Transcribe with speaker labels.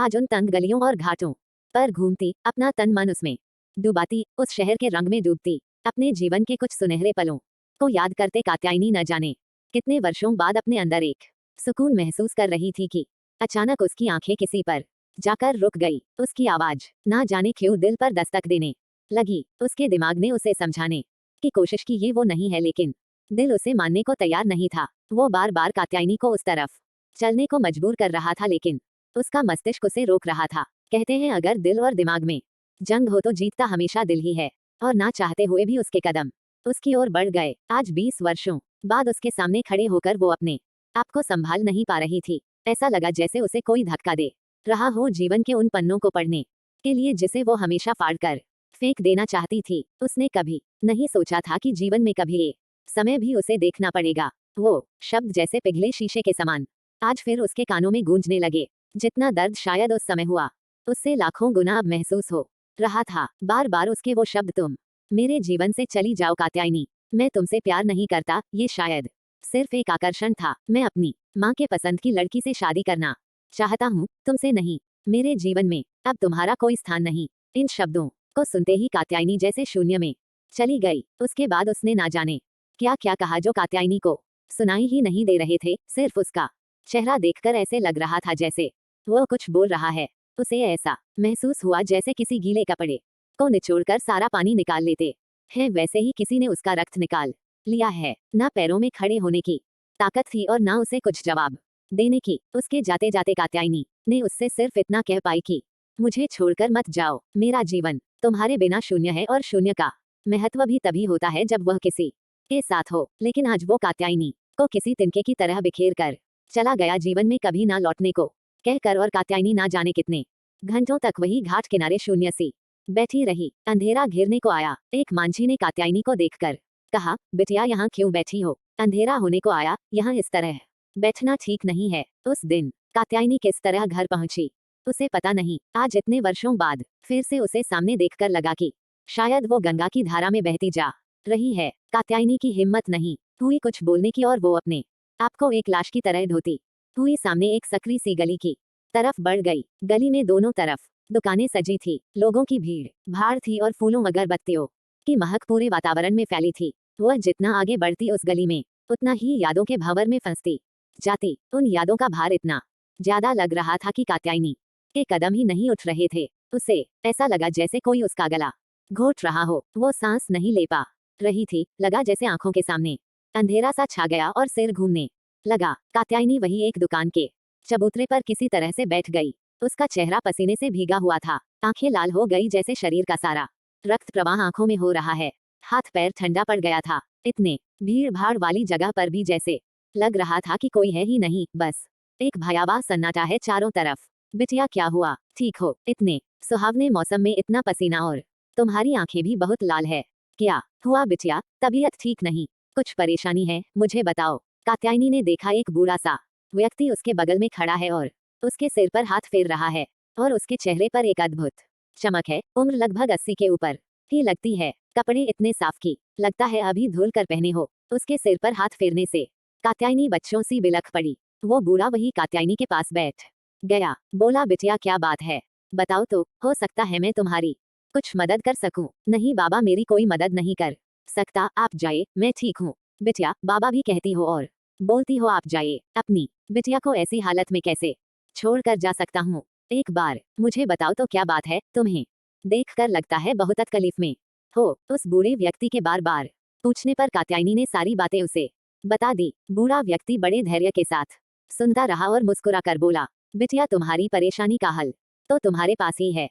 Speaker 1: आज उन तंग गलियों और घाटों पर घूमती, अपना तन मन उसमें डुबाती, उस शहर के रंग में डूबती, अपने जीवन के कुछ सुनहरे पलों को याद करते कात्यायनी न जाने कितने वर्षों बाद अपने अंदर एक सुकून महसूस कर रही थी कि अचानक उसकी आंखें किसी पर जाकर रुक गई। उसकी आवाज ना जाने क्यों दिल पर दस्तक देने लगी। उसके दिमाग ने उसे समझाने की कोशिश की ये वो नहीं है, लेकिन दिल उसे मानने को तैयार नहीं था। वो बार बार कात्यायनी को उस तरफ चलने को मजबूर कर रहा था, लेकिन उसका मस्तिष्क उसे रोक रहा था। कहते हैं अगर दिल और दिमाग में जंग हो तो जीतता हमेशा दिल ही है। और ना चाहते हुए भी उसके कदम उसकी ओर बढ़ गए। आज 20 वर्षों बाद उसके सामने खड़े होकर वो अपने आप को संभाल नहीं पा रही थी। ऐसा लगा जैसे उसे कोई धक्का दे रहा हो जीवन के उन पन्नों को पढ़ने के लिए जिसे वो हमेशा फाड़ कर फेंक देना चाहती थी। उसने कभी नहीं सोचा था कि जीवन में कभी ये समय भी उसे देखना पड़ेगा। वो शब्द जैसे पिघले शीशे के समान आज फिर उसके कानों में गूंजने लगे। जितना दर्द शायद उस समय हुआ उससे लाखों गुना अब महसूस हो रहा था। बार बार उसके वो शब्द, तुम मेरे जीवन से चली जाओ कात्यायनी, मैं तुमसे प्यार नहीं करता, ये शायद सिर्फ एक आकर्षण था। मैं अपनी माँ के पसंद की लड़की से शादी करना चाहता हूँ, तुमसे नहीं। मेरे जीवन में अब तुम्हारा कोई स्थान नहीं। इन शब्दों को सुनते ही कात्यायनी जैसे शून्य में चली गई। उसके बाद उसने ना जाने क्या क्या कहा जो कात्यायनी को सुनाई ही नहीं दे रहे थे। सिर्फ उसका चेहरा देखकर ऐसे लग रहा था जैसे वो कुछ बोल रहा है। उसे ऐसा महसूस हुआ जैसे किसी गीले कपड़े को निचोड़कर सारा पानी निकाल लेते हैं, वैसे ही किसी ने उसका रक्त निकाल लिया है। ना पैरों में खड़े होने की ताकत थी और ना उसे कुछ जवाब देने की। उसके जाते जाते कात्यायनी ने उससे सिर्फ इतना कह पाई कि मुझे छोड़कर मत जाओ, मेरा जीवन तुम्हारे बिना शून्य है और शून्य का महत्व भी तभी होता है जब वह किसी के साथ हो। लेकिन आज वो कात्यायनी को किसी तिनके की तरह बिखेर कर चला गया, जीवन में कभी ना लौटने को कहकर। और कात्यायनी ना जाने कितने घंटों तक वही घाट किनारे शून्य सी बैठी रही। अंधेरा घेरने को आया। एक मांझी ने कात्यायनी को देखकर कहा, बिटिया यहाँ क्यों बैठी हो? अंधेरा होने को आया, यहाँ इस तरह बैठना ठीक नहीं है। उस दिन कात्यायनी किस तरह घर पहुंची उसे पता नहीं। आज इतने वर्षों बाद फिर से उसे सामने देखकर लगा कि शायद वो गंगा की धारा में बहती जा रही है। कात्यायनी की हिम्मत नहीं हुई कुछ बोलने की और वो अपने आपको एक लाश की तरह धोती हुई सामने एक सकरी सी गली की तरफ बढ़ गई। गली में दोनों तरफ दुकानें सजी थी, लोगों की भीड़ भाड़ थी और फूलों अगरबत्तियों की महक पूरे वातावरण में फैली थी। वह जितना आगे बढ़ती उस गली में उतना ही यादों के भंवर में फंसती जाती। उन यादों का भार इतना ज्यादा लग रहा था कि कात्यायनी के कदम ही नहीं उठ रहे थे। उसे ऐसा लगा जैसे कोई उसका गला घोट रहा हो। वो सांस नहीं ले पा रही थी। लगा जैसे आंखों के सामने अंधेरा सा छा गया और सिर घूमने लगा। कात्यायनी वही एक दुकान के चबूतरे पर किसी तरह से बैठ गई। उसका चेहरा पसीने से भीगा हुआ था, आंखें लाल हो गई जैसे शरीर का सारा रक्त प्रवाह आंखों में हो रहा है। हाथ पैर ठंडा पड़ गया था। इतने भीड़ भाड़ वाली जगह पर भी जैसे लग रहा था कि कोई है ही नहीं, बस एक भयावह सन्नाटा है चारों तरफ। बिटिया क्या हुआ? ठीक हो? इतने सुहावने मौसम में इतना पसीना, और तुम्हारी आंखें भी बहुत लाल है। क्या हुआ बिटिया? तबीयत ठीक नहीं? कुछ परेशानी है? मुझे बताओ। कात्यायनी ने देखा एक बूढ़ा सा व्यक्ति उसके बगल में खड़ा है और उसके सिर पर हाथ फेर रहा है और उसके चेहरे पर एक अद्भुत चमक है। उम्र लगभग 80 के ऊपर ही लगती है। कपड़े इतने साफ की लगता है अभी धुल कर पहने हो। उसके सिर पर हाथ फेरने से कात्यायनी बच्चों सी बिलख पड़ी। वो बूढ़ा वही कात्यायनी के पास बैठ गया। बोला, बिटिया क्या बात है? बताओ तो, हो सकता है मैं तुम्हारी कुछ मदद कर सकूं। नहीं बाबा, मेरी कोई मदद नहीं कर सकता, आप जाइए, मैं ठीक हूँ। बिटिया, बाबा भी कहती हो और बोलती हो आप जाइए। अपनी बिटिया को ऐसी हालत में कैसे छोड़ कर जा सकता हूँ? एक बार मुझे बताओ तो क्या बात है? तुम्हें देखकर लगता है बहुत तकलीफ में हो। उस बूढ़े व्यक्ति के बार बार पूछने पर कात्यायनी ने सारी बातें उसे बता दी। बूढ़ा व्यक्ति बड़े धैर्य के साथ सुनता रहा और मुस्कुरा कर बोला, बिटिया तुम्हारी परेशानी का हल तो तुम्हारे पास ही है।